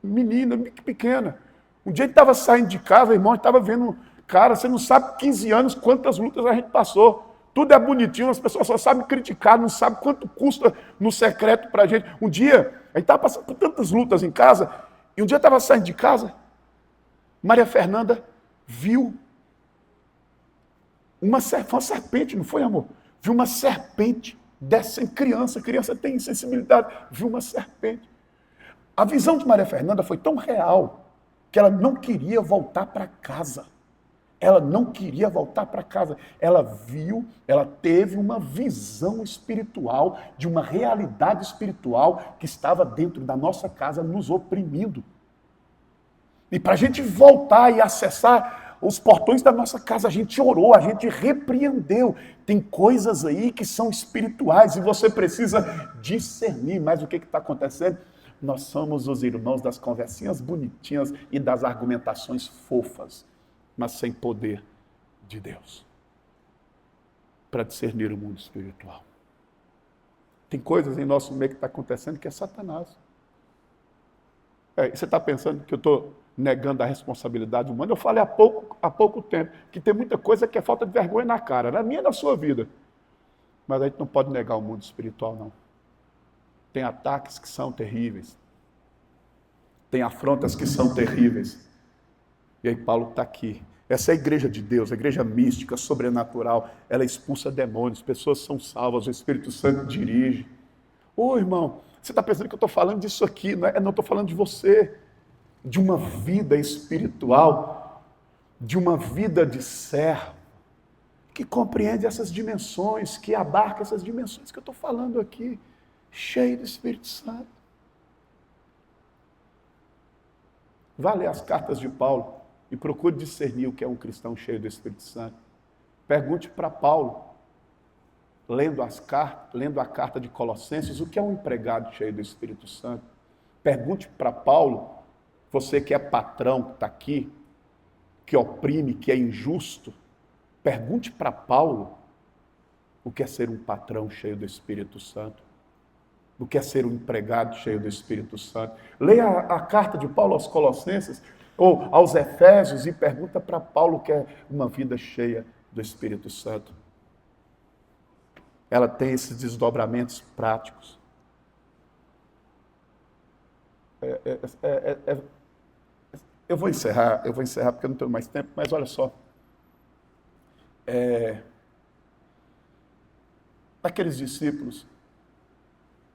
menina, pequena. Um dia ele estava saindo de casa, irmão, estava vendo, cara, você não sabe 15 anos quantas lutas a gente passou. Tudo é bonitinho, as pessoas só sabem criticar, não sabem quanto custa no secreto para a gente. Um dia, a gente estava passando por tantas lutas em casa, e um dia estava saindo de casa, Maria Fernanda viu uma serpente, não foi, amor? Viu uma serpente descendo, criança tem sensibilidade, viu uma serpente. A visão de Maria Fernanda foi tão real que ela não queria voltar para casa. Ela não queria voltar para casa. Ela teve uma visão espiritual, de uma realidade espiritual que estava dentro da nossa casa nos oprimindo. E para a gente voltar e acessar os portões da nossa casa, a gente orou, a gente repreendeu. Tem coisas aí que são espirituais e você precisa discernir. Mas o que está acontecendo? Nós somos os irmãos das conversinhas bonitinhas e das argumentações fofas, mas sem poder de Deus para discernir o mundo espiritual. Tem coisas em nosso meio que está acontecendo que é Satanás. Você está pensando que eu estou negando a responsabilidade humana? Eu falei há pouco tempo que tem muita coisa que é falta de vergonha na cara, na minha e na sua vida. Mas a gente não pode negar o mundo espiritual, não. Tem ataques que são terríveis. Tem afrontas que são terríveis. E aí Paulo está aqui. Essa é a igreja de Deus, a igreja mística, sobrenatural. Ela expulsa demônios, pessoas são salvas, o Espírito Santo dirige. Irmão, você está pensando que eu estou falando disso aqui, não estou falando de você. De uma vida espiritual, de uma vida de servo, que compreende essas dimensões, que abarca essas dimensões que eu estou falando aqui, cheio do Espírito Santo. Vá ler as cartas de Paulo e procure discernir o que é um cristão cheio do Espírito Santo. Pergunte para Paulo, lendo a carta de Colossenses, o que é um empregado cheio do Espírito Santo. Pergunte para Paulo, você que é patrão, que está aqui, que oprime, que é injusto, pergunte para Paulo o que é ser um patrão cheio do Espírito Santo, o que é ser um empregado cheio do Espírito Santo. Leia a carta de Paulo aos Colossenses ou aos Efésios e pergunta para Paulo o que é uma vida cheia do Espírito Santo. Ela tem esses desdobramentos práticos. Eu vou encerrar porque eu não tenho mais tempo, mas olha só. Aqueles discípulos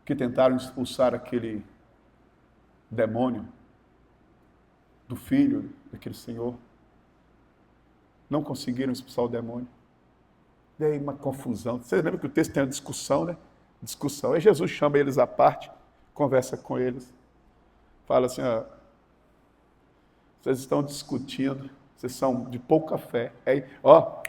que tentaram expulsar aquele demônio do filho daquele senhor. Não conseguiram expulsar o demônio. E aí uma confusão. Você lembra que o texto tem uma discussão, né? Discussão. Aí Jesus chama eles à parte, conversa com eles. Fala assim, ó, vocês estão discutindo, vocês são de pouca fé. Aí, ó,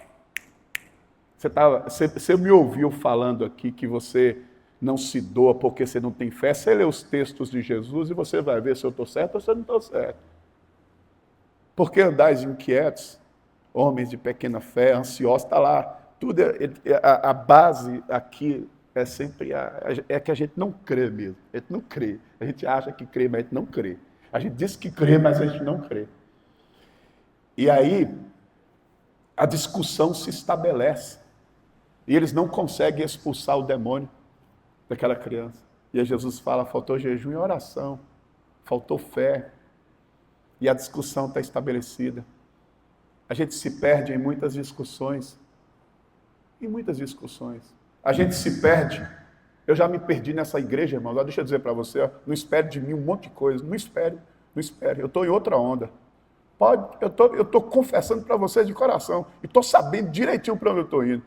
você me ouviu falando aqui que você não se doa porque você não tem fé. Você lê os textos de Jesus e você vai ver se eu estou certo ou se eu não estou certo. Porque andais inquietos, homens de pequena fé, ansiosos, está lá. Tudo a base aqui é sempre é que a gente não crê mesmo. A gente não crê. A gente acha que crê, mas a gente não crê. A gente diz que crê, mas a gente não crê. E aí, a discussão se estabelece. E eles não conseguem expulsar o demônio daquela criança. E aí Jesus fala, faltou jejum e oração. Faltou fé. E a discussão está estabelecida. A gente se perde em muitas discussões. Em muitas discussões. A gente se perde. Eu já me perdi nessa igreja, irmãos. Deixa eu dizer para você, ó, não espere de mim um monte de coisa. Não espere, não espere. Eu estou em outra onda. Eu estou confessando para vocês de coração. E estou sabendo direitinho para onde eu estou indo.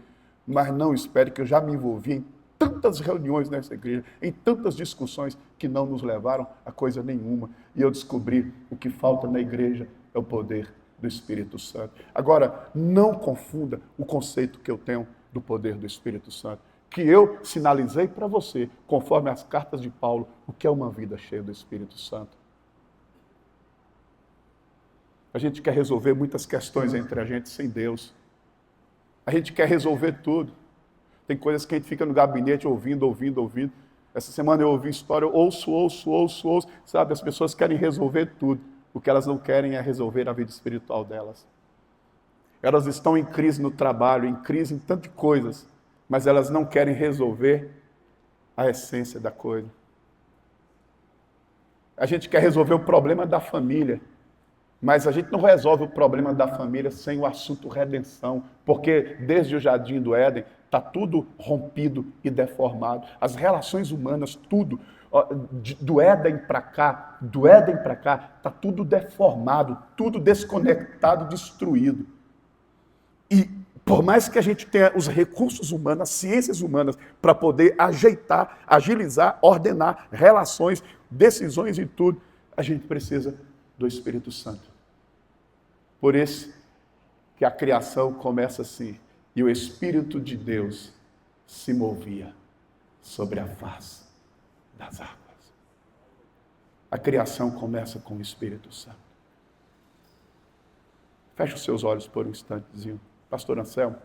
Mas não espere, que eu já me envolvi em tantas reuniões nessa igreja, em tantas discussões que não nos levaram a coisa nenhuma. E eu descobri o que falta na igreja é o poder do Espírito Santo. Agora, não confunda o conceito que eu tenho do poder do Espírito Santo, que eu sinalizei para você, conforme as cartas de Paulo, o que é uma vida cheia do Espírito Santo. A gente quer resolver muitas questões entre a gente sem Deus. A gente quer resolver tudo. Tem coisas que a gente fica no gabinete ouvindo. Essa semana eu ouvi história, eu ouço. Sabe, as pessoas querem resolver tudo. O que elas não querem é resolver a vida espiritual delas. Elas estão em crise no trabalho, em crise em tantas coisas, mas elas não querem resolver a essência da coisa. A gente quer resolver o problema da família, mas a gente não resolve o problema da família sem o assunto redenção, porque desde o Jardim do Éden está tudo rompido e deformado. As relações humanas, tudo, do Éden para cá, está tudo deformado, tudo desconectado, destruído. E por mais que a gente tenha os recursos humanos, as ciências humanas, para poder ajeitar, agilizar, ordenar relações, decisões e tudo, a gente precisa do Espírito Santo. Por isso que a criação começa assim, e o Espírito de Deus se movia sobre a face das águas. A criação começa com o Espírito Santo. Feche os seus olhos por um instantezinho. Pastor Anselmo.